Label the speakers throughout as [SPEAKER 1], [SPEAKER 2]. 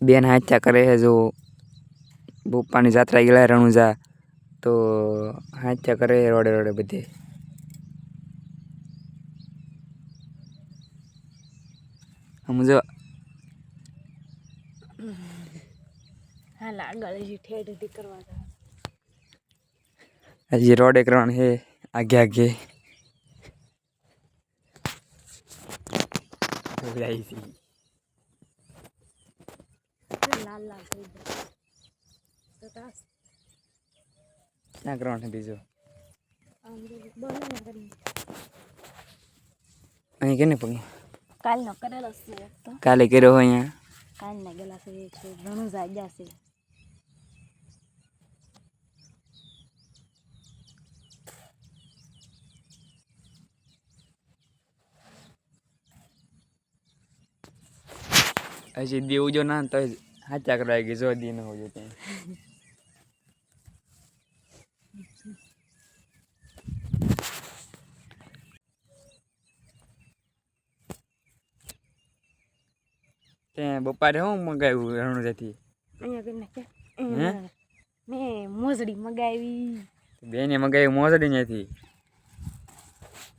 [SPEAKER 1] બેन हाथा करे है जो बप्पा की जात्रा गया रणुजा तो हाथा करे रोडे रोडे बधे हम जो हजी रोडे करवान है आगे आगे क्या करवान है बीजो अहीं केने पग
[SPEAKER 2] काल न करेलो છે તો
[SPEAKER 1] काले કર્યો હોય અહીંયા
[SPEAKER 2] કાલ ના ગેલા છે ઘણું જાગ્યા છે
[SPEAKER 1] हजी देव जो ना तो हाथा करवाएगी जो दी न हो जो ते बपारे हूँ मंगाव्યું રણુજાથી
[SPEAKER 2] અહીંયા કરીને કે મે મોજડી મગાવી
[SPEAKER 1] બેને મંગાવ્યું મોજડી ત્યાંથી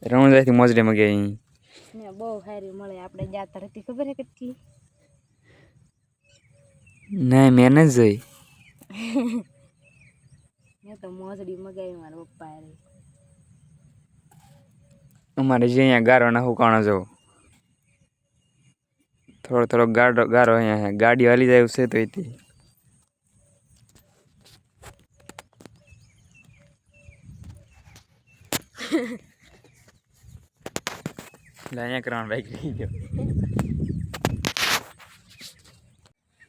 [SPEAKER 1] રણુજાથી મોજડી મંગાવી
[SPEAKER 2] ને બહુ સારી મળે આપણે જાતા હતી ખબર હે કેટલી
[SPEAKER 1] नहीं मैं नहीं जोई
[SPEAKER 2] मैं तो मोजड़ी मगाई मारा पप्पा रे
[SPEAKER 1] हमारे जे यहाँ गारो ना हुकाणो जो थोड़ो थोड़ो गारो गारो यहाँ है गाड़ी वाली जाए उसे तो इतनी लाया करान बाइक ली जो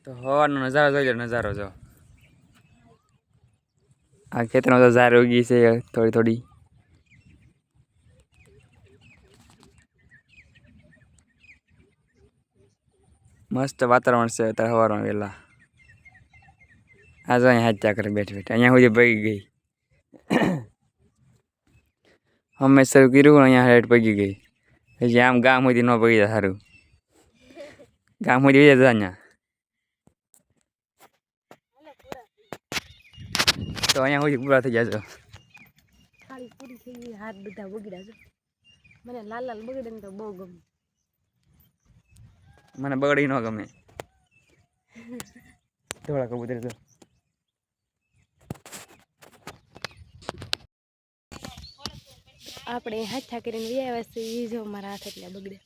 [SPEAKER 1] तो हवानो नजारो જોઈ લો नजारो जो आ खेतनो तो जार उगी से थोड़ी थोड़ी मस्त वातावरण से अत्यारे हवारमा वेला आज अहीं हाथा करे बैठ बैठ अहीं सुधी पगी गई हमें शरू कर्युं अहीं हेठ पगी गई हजी आम गाम सुधी न पगी जाय सारूं गाम सुधी वही जता अहीं तो अहीं सुधी पूरा थई जाजो
[SPEAKER 2] ખાલી પૂરી થઈ ગઈ હાથ બધા બગડ્યા છે મને લાલ લાલ બગડે ને તો બહુ ગમે
[SPEAKER 1] મને બગડી ન ગમે ધોળા કબૂતર તો
[SPEAKER 2] આપણે હાથા કરીને વ્યાવા છે એ જો મારા હાથ એટલે બગડે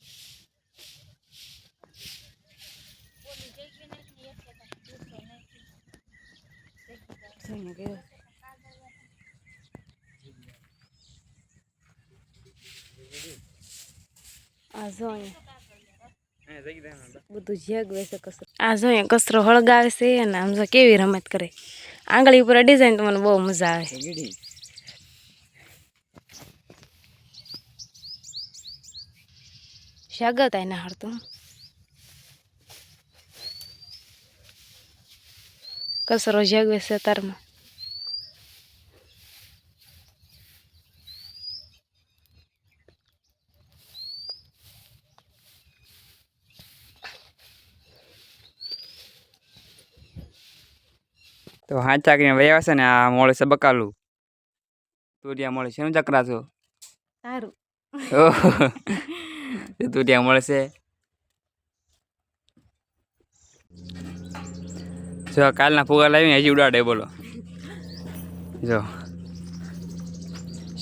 [SPEAKER 2] જોઈને ગયો આ જોઈએ બધું જગવે છે કચરો આ જોઈએ કચરો હળગાવે છે અને આમ જો કેવી રમત કરે આંગળી ઉપર ડિઝાઇન તો મને બહુ મજા આવે શાગતાય ના હારતું કચરો જગવે છે તારમાં
[SPEAKER 1] तो हाथा કરીને વયા છે ને આ મોળે છે બકાલું તુરિયા મોળે છે ચકરા છો
[SPEAKER 2] સારું
[SPEAKER 1] તુરિયા મોળે છે જો કાલના ફુગા લાવી હજી ઉડાડે બોલો જો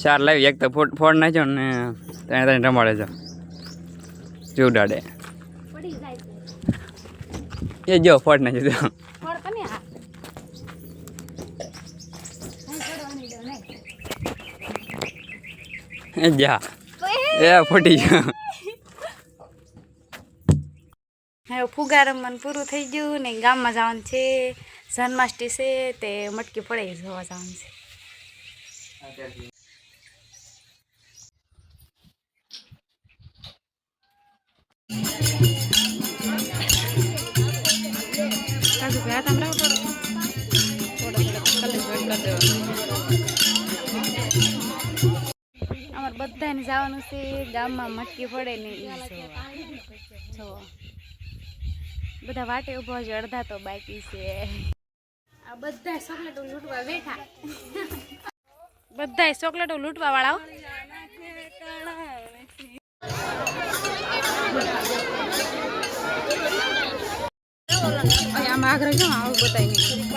[SPEAKER 1] ચાર લાવી એક તો ફોડ નાખ્યો ને તેને તેને રમાડે જો જો ઉડાડે
[SPEAKER 2] પડી જાય
[SPEAKER 1] એ જો ફોડ નાખ્યો જો
[SPEAKER 2] ફળ કને આ
[SPEAKER 1] जा ए फटी गयो
[SPEAKER 2] હવે ફુગા રમવાનું પૂરું થઈ ગયું ને ગામમાં જવાનું છે જન્માષ્ટમી છે તે મટકી પડે જોવા જવાનું છે કાજુ ભાઈ આ તમરા થોડો અમાર બધાને જવાનું છે ગામમાં મટકી પડે ને ઈ જોવા જો બધા વાટે ઊભા છે, અડધા તો બાકી છે. આ બધા ચોકલેટો લૂંટવા બેઠા. બધા ચોકલેટો લૂંટવા વાળાઓ. આમાં આગ્રહ જો આવું બતાવીને